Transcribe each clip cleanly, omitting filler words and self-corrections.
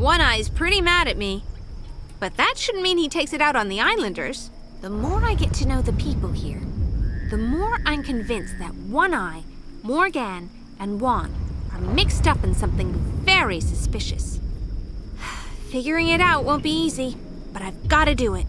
One Eye's pretty mad at me. But that shouldn't mean he takes it out on the islanders. The more I get to know the people here, the more I'm convinced that One Eye, Morgan, and Juan are mixed up in something very suspicious. Figuring it out won't be easy, but I've got to do it.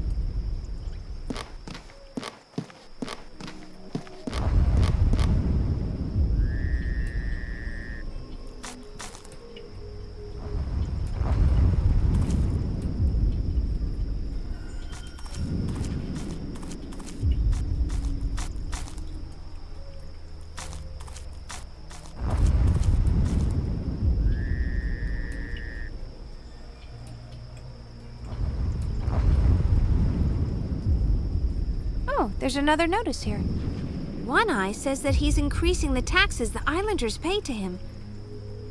Oh, there's another notice here. One Eye says that he's increasing the taxes the islanders pay to him.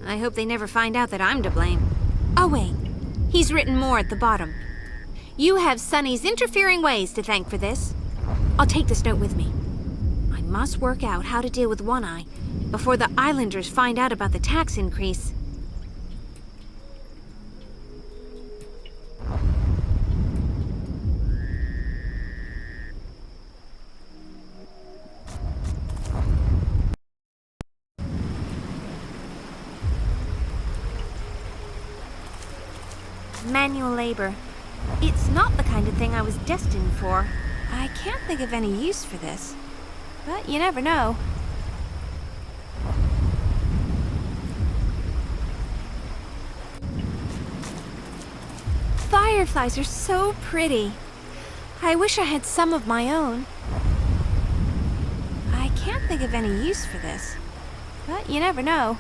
I hope they never find out that I'm to blame. Oh wait, he's written more at the bottom. You have Sunny's interfering ways to thank for this. I'll take this note with me. I must work out how to deal with One Eye before the islanders find out about the tax increase. Manual labor. It's not the kind of thing I was destined for. I can't think of any use for this. But you never know. Fireflies are so pretty. I wish I had some of my own. I can't think of any use for this. But you never know.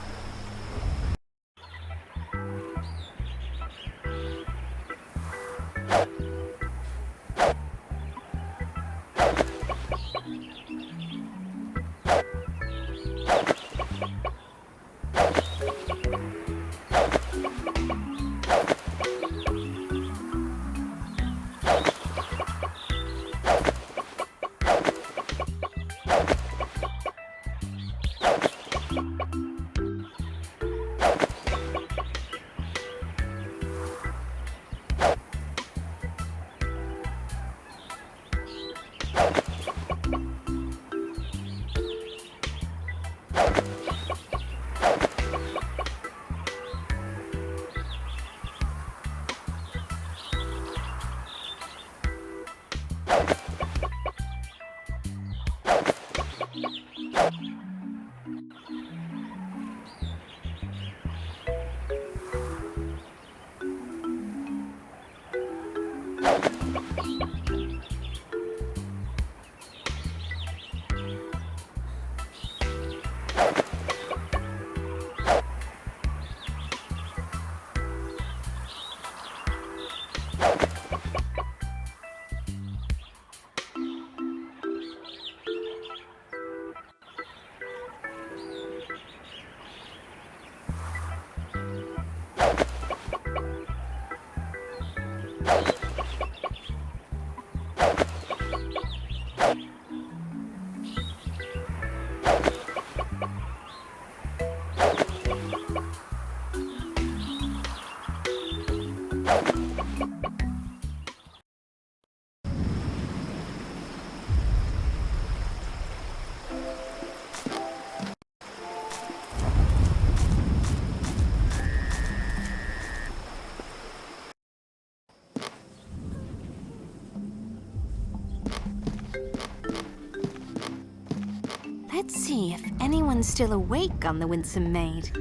Let's see if anyone's still awake on the Winsome Maid.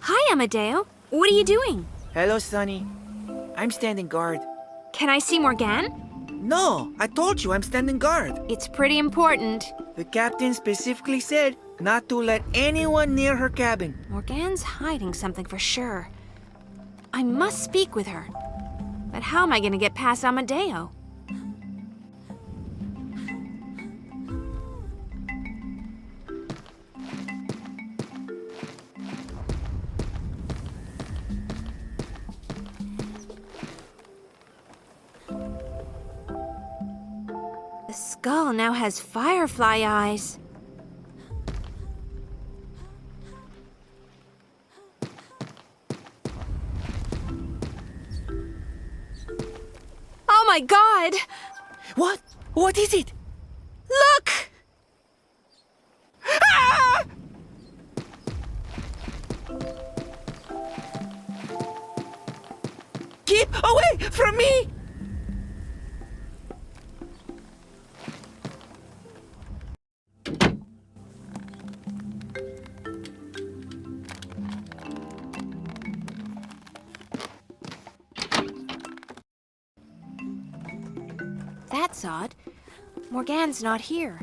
Hi, Amadeo. What are you doing? Hello, Sunny. I'm standing guard. Can I see Morgan? No, I told you I'm standing guard. It's pretty important. The captain specifically said not to let anyone near her cabin. Morgan's hiding something for sure. I must speak with her. But how am I going to get past Amadeo? skull now has firefly eyes. Oh my God! What? What is it? Look! Ah! Keep away from me! That's odd. Morgane's not here.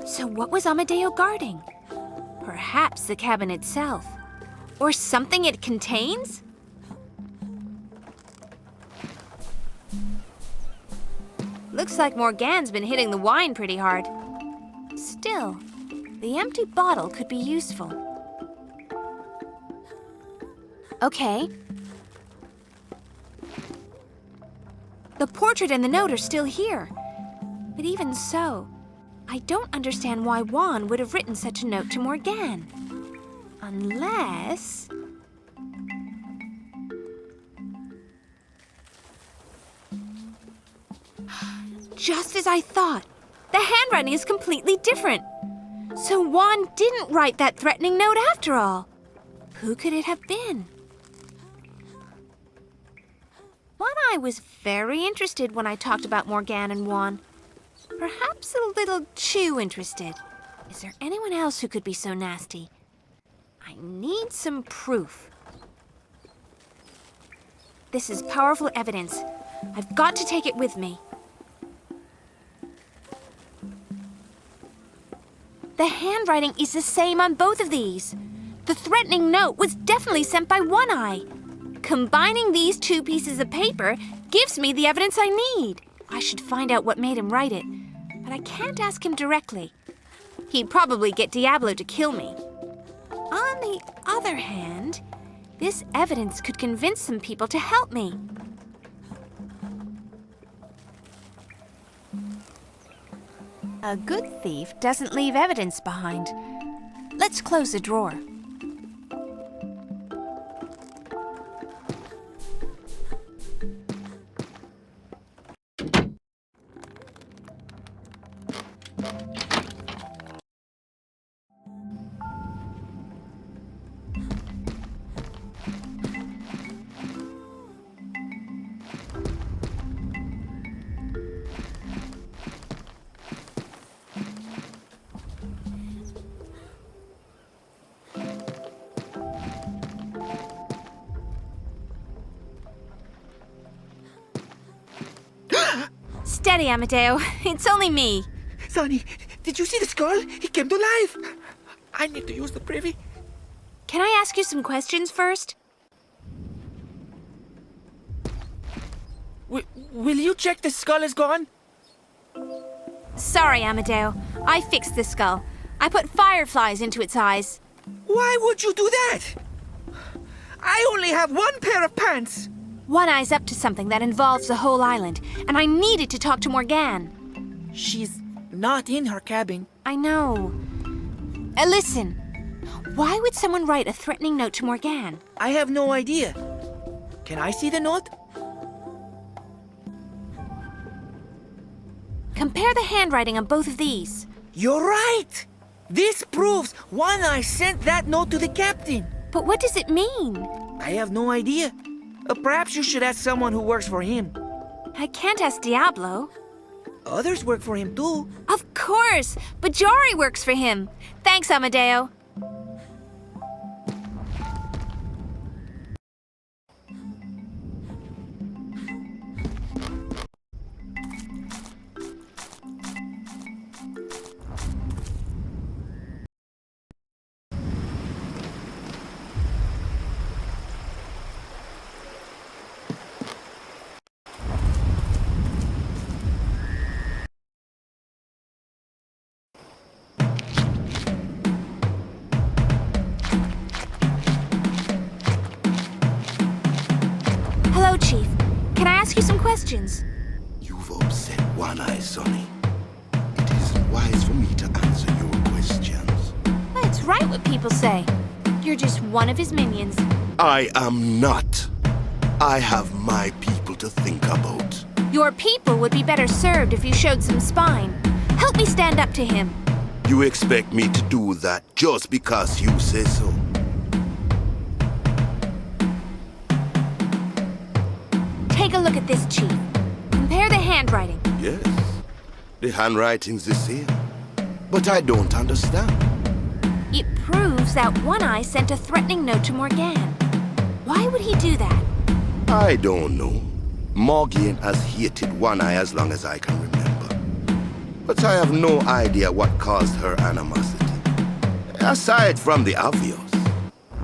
So what was Amadeo guarding? Perhaps the cabin itself. Or something it contains? Looks like Morgane's been hitting the wine pretty hard. Still, the empty bottle could be useful. Okay. The portrait and the note are still here. But even so, I don't understand why Juan would have written such a note to Morgane. Unless... Just as I thought. The handwriting is completely different. So Juan didn't write that threatening note after all. Who could it have been? One-Eye was very interested when I talked about Morgane and Juan. Perhaps a little too interested. Is there anyone else who could be so nasty? I need some proof. This is powerful evidence. I've got to take it with me. The handwriting is the same on both of these. The threatening note was definitely sent by One-Eye. Combining these two pieces of paper gives me the evidence I need. I should find out what made him write it, but I can't ask him directly. He'd probably get Diablo to kill me. On the other hand, this evidence could convince some people to help me. A good thief doesn't leave evidence behind. Let's close the drawer. Steady, Amadeo. It's only me. Sonny, did you see the skull? He came to life. I need to use the privy. Can I ask you some questions first? Will you check the skull is gone? Sorry, Amadeo. I fixed the skull. I put fireflies into its eyes. Why would you do that? I only have one pair of pants. One-Eye's up to something that involves the whole island, and I needed to talk to Morgane. She's not in her cabin. I know. Listen. Why would someone write a threatening note to Morgane? I have no idea. Can I see the note? Compare the handwriting on both of these. You're right. This proves One-Eye sent that note to the captain. But what does it mean? I have no idea. Perhaps you should ask someone who works for him. I can't ask Diablo. Others work for him too. Of course! Bajari works for him. Thanks, Amadeo. Hello, Chief. Can I ask you some questions? You've upset One-Eye, Sonny. wasn't wise for me to answer your questions. That's right what people say. You're just one of his minions. I am not. I have my people to think about. Your people would be better served if you showed some spine. Help me stand up to him. You expect me to do that just because you say so? Take a look at this, Chief. Compare the handwriting. Yes, the handwriting's the same. But I don't understand. It proves that One Eye sent a threatening note to Morgan. Why would he do that? I don't know. Morgan has hated One Eye as long as I can remember. But I have no idea what caused her animosity. Aside from the obvious.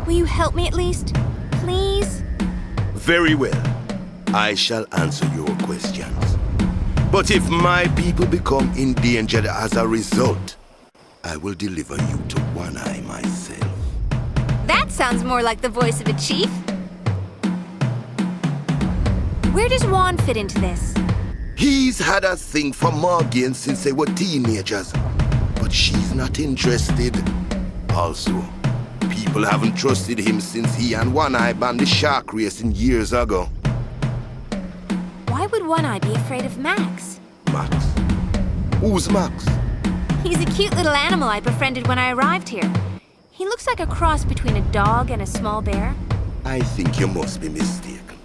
Will you help me at least? Please? Very well. I shall answer your questions. But if my people become endangered as a result, I will deliver you to One Eye myself. That sounds more like the voice of a chief. Where does Juan fit into this? He's had a thing for Morgan since they were teenagers, but she's not interested. Also, people haven't trusted him since he and One Eye banned the shark racing years ago. Why would One Eye be afraid of Max? Max? Who's Max? He's a cute little animal I befriended when I arrived here. He looks like a cross between a dog and a small bear. I think you must be mistaken.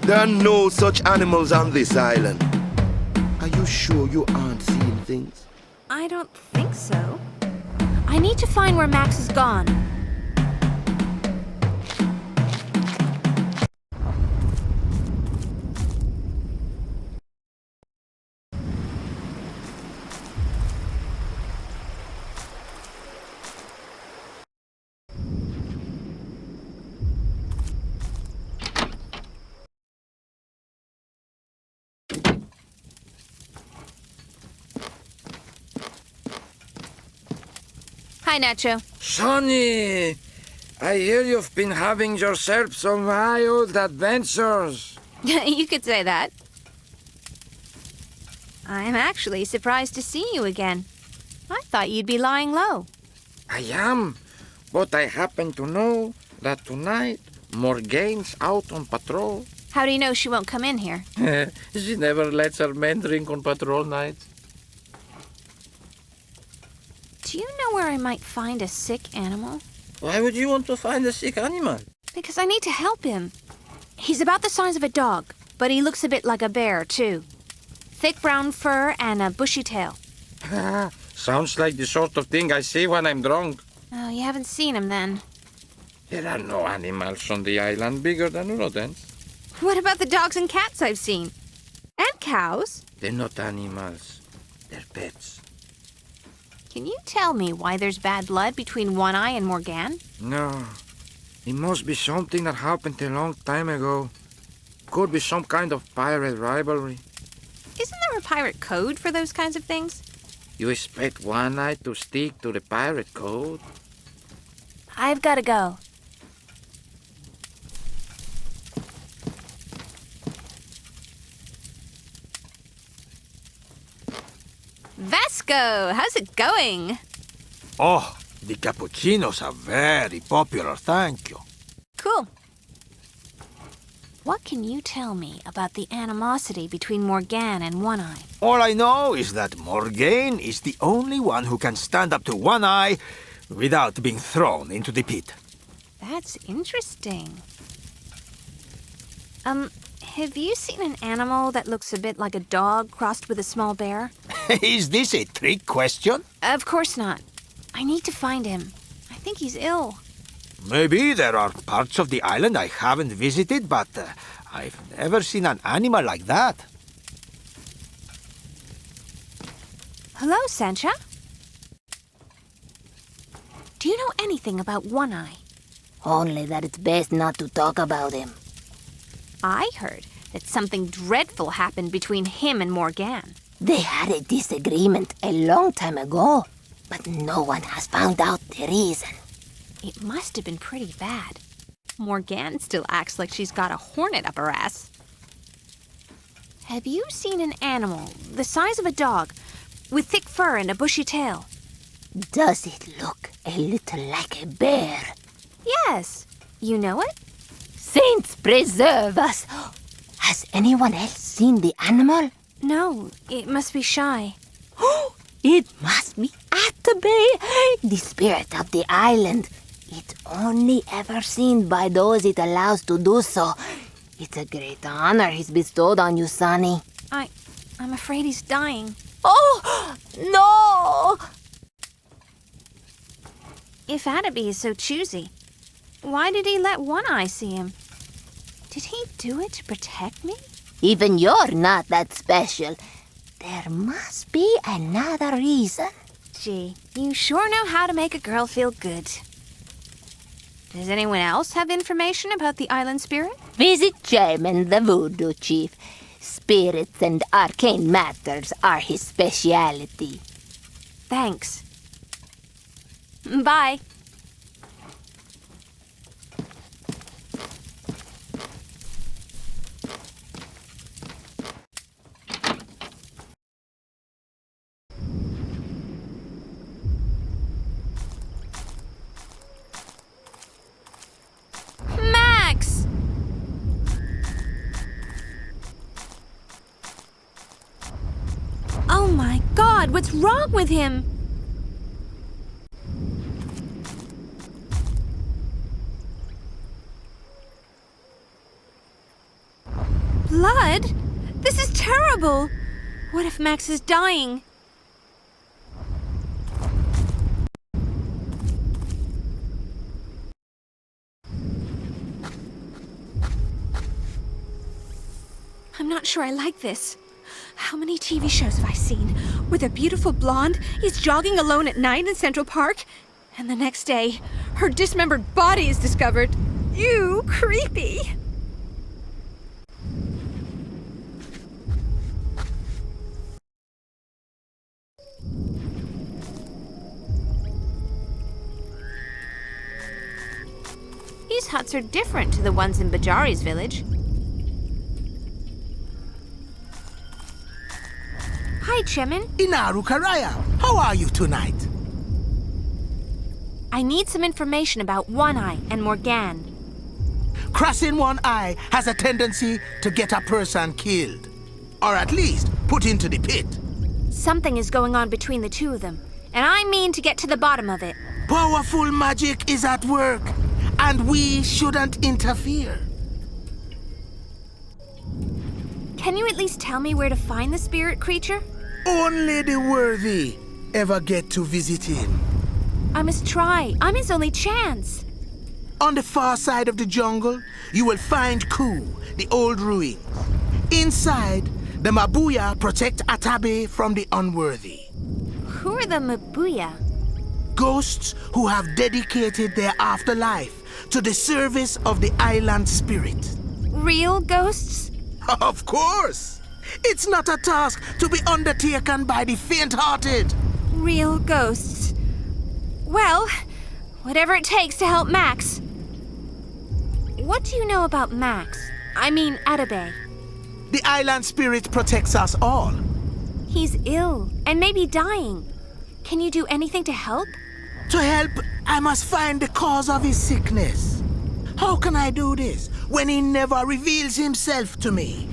There are no such animals on this island. Are you sure you aren't seeing things? I don't think so. I need to find where Max is gone. Hi, Nacho. Sonny, I hear you've been having yourself some wild adventures. You could say that. I'm actually surprised to see you again. I thought you'd be lying low. I am, but I happen to know that tonight Morgane's out on patrol. How do you know she won't come in here? She never lets her men drink on patrol nights. Do you know where I might find a sick animal? Why would you want to find a sick animal? Because I need to help him. He's about the size of a dog, but he looks a bit like a bear, too. Thick brown fur and a bushy tail. Sounds like the sort of thing I see when I'm drunk. Oh, you haven't seen him then. There are no animals on the island bigger than rodents. What about the dogs and cats I've seen? And cows? They're not animals. They're pets. Can you tell me why there's bad blood between One Eye and Morgan? No. It must be something that happened a long time ago. Could be some kind of pirate rivalry. Isn't there a pirate code for those kinds of things? You expect One Eye to stick to the pirate code? I've got to go. Vasco, how's it going? Oh, the cappuccinos are very popular, thank you. Cool. What can you tell me about the animosity between Morgan and One Eye? All I know is that Morgane is the only one who can stand up to One Eye without being thrown into the pit. That's interesting. Have you seen an animal that looks a bit like a dog crossed with a small bear? Is this a trick question? Of course not. I need to find him. I think he's ill. Maybe there are parts of the island I haven't visited, but I've never seen an animal like that. Hello, Sancha. Do you know anything about One Eye? Only that it's best not to talk about him. I heard that something dreadful happened between him and Morgan. They had a disagreement a long time ago, but no one has found out the reason. It must have been pretty bad. Morgan still acts like she's got a hornet up her ass. Have you seen an animal the size of a dog, with thick fur and a bushy tail. Does it look a little like a bear? Yes. You know it? Saints preserve us! Has anyone else seen the animal? No, it must be shy. It must be Atabey, the spirit of the island. It's only ever seen by those it allows to do so. It's a great honor he's bestowed on you, Sonny. I'm afraid he's dying. Oh, no! If Atabey is so choosy, why did he let One Eye see him? Did he do it to protect me? Even you're not that special. There must be another reason. Gee, you sure know how to make a girl feel good. Does anyone else have information about the island spirit? Visit Chairman the Voodoo Chief. Spirits and arcane matters are his speciality. Thanks. Bye. Max! Oh my God, what's wrong with him? Blood? This is terrible! What if Max is dying? I'm not sure I like this. How many TV shows have I seen? With a beautiful blonde, he's jogging alone at night in Central Park, and the next day, her dismembered body is discovered. Ew, creepy! These huts are different to the ones in Bajari's village. Hi, Chemin. Inaru Karaya, how are you tonight? I need some information about One Eye and Morgan. Crossing One Eye has a tendency to get a person killed. Or at least put into the pit. Something is going on between the two of them, and I mean to get to the bottom of it. Powerful magic is at work, and we shouldn't interfere. Can you at least tell me where to find the spirit creature? Only the worthy ever get to visit him. I must try. I'm his only chance. On the far side of the jungle, you will find Ku, the old ruins. Inside, the Mabuya protect Atabey from the unworthy. Who are the Mabuya? Ghosts who have dedicated their afterlife to the service of the island spirit. Real ghosts? Of course! It's not a task to be undertaken by the faint-hearted. Real ghosts. Well, whatever it takes to help Max. What do you know about Max? I mean, Atabey. The island spirit protects us all. He's ill and maybe dying. Can you do anything to help? To help, I must find the cause of his sickness. How can I do this when he never reveals himself to me?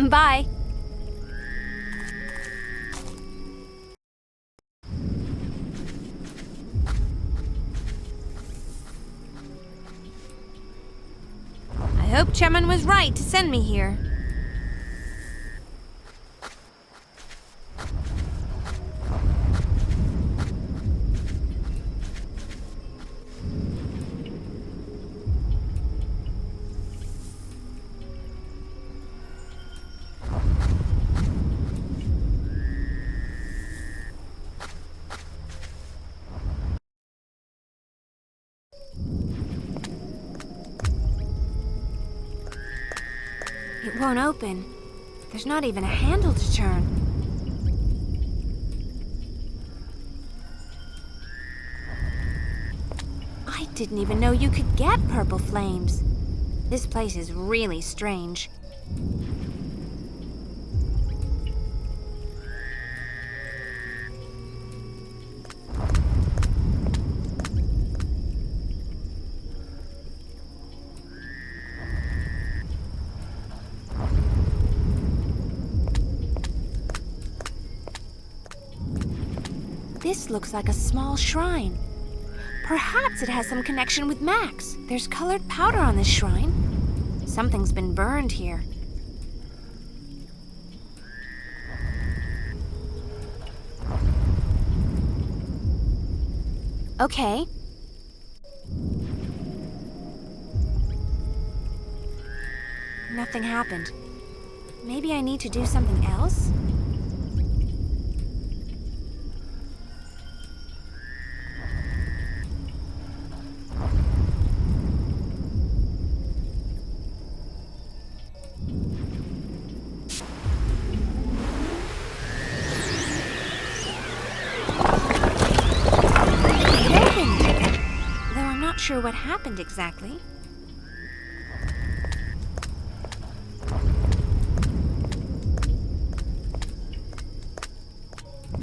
Bye. I hope Chemin was right to send me here. It won't open. There's not even a handle to turn. I didn't even know you could get purple flames. This place is really strange. This looks like a small shrine. Perhaps it has some connection with Max. There's colored powder on this shrine. Something's been burned here. Okay. Nothing happened. Maybe I need to do something else? Sure what happened exactly.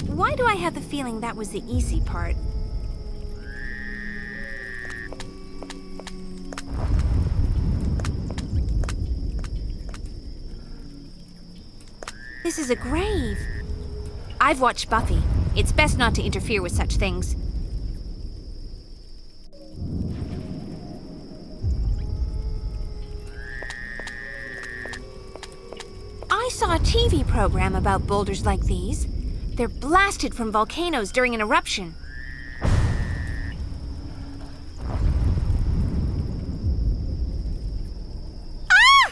Why do I have the feeling that was the easy part? This is a grave. I've watched Buffy. It's best not to interfere with such things. I saw a TV program about boulders like these. They're blasted from volcanoes during an eruption. Ah!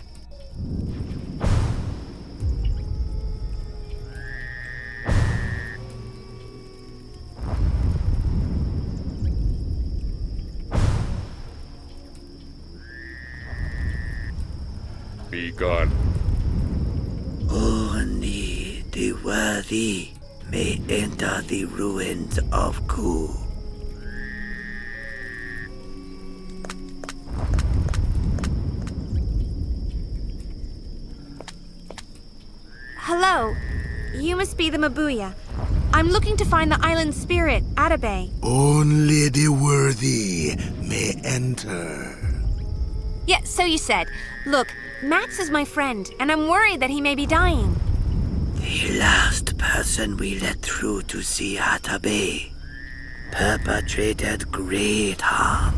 Be gone. Only the worthy may enter the ruins of Ku. Hello. You must be the Mabuya. I'm looking to find the island spirit, Atabe. Only the worthy may enter. Yeah, so you said. Look, Max is my friend, and I'm worried that he may be dying. The last person we let through to see Atabe perpetrated great harm.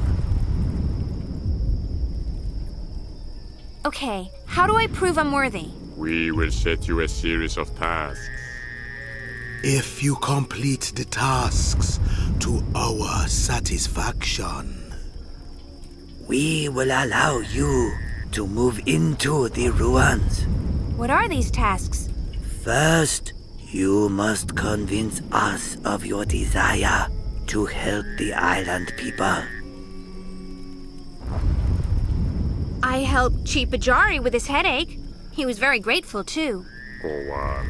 Okay, how do I prove I'm worthy? We will set you a series of tasks. If you complete the tasks to our satisfaction, we will allow you to move into the ruins. What are these tasks? First, you must convince us of your desire to help the island people. I helped Chief Bajari with his headache. He was very grateful, too. Go on.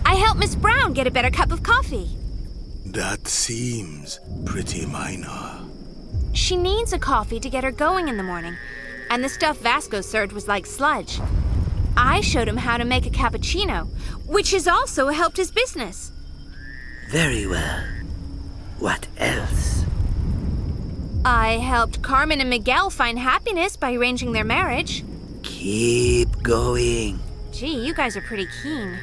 I helped Miss Brown get a better cup of coffee. that seems pretty minor. She needs a coffee to get her going in the morning, and the stuff Vasco served was like sludge. I showed him how to make a cappuccino, which has also helped his business. Very well. What else? I helped Carmen and Miguel find happiness by arranging their marriage. Keep going. Gee, you guys are pretty keen.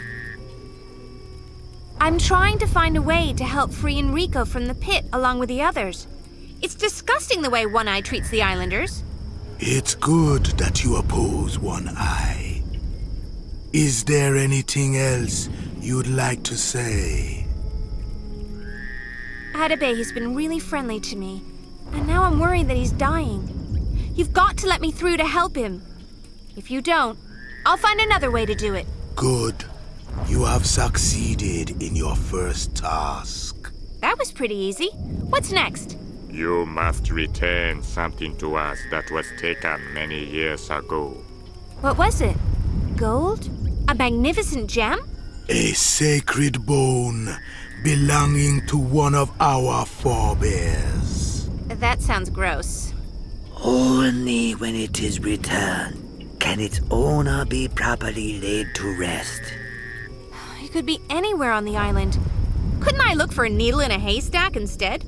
I'm trying to find a way to help free Enrico from the pit along with the others. It's disgusting the way One Eye treats the islanders. It's good that you oppose One Eye. Is there anything else you'd like to say? Atabe has been really friendly to me, and now I'm worried that he's dying. You've got to let me through to help him. If you don't, I'll find another way to do it. Good. You have succeeded in your first task. That was pretty easy. What's next? You must return something to us that was taken many years ago. What was it? Gold? A magnificent gem? A sacred bone belonging to one of our forebears. That sounds gross. Only when it is returned can its owner be properly laid to rest. It could be anywhere on the island. Couldn't I look for a needle in a haystack instead?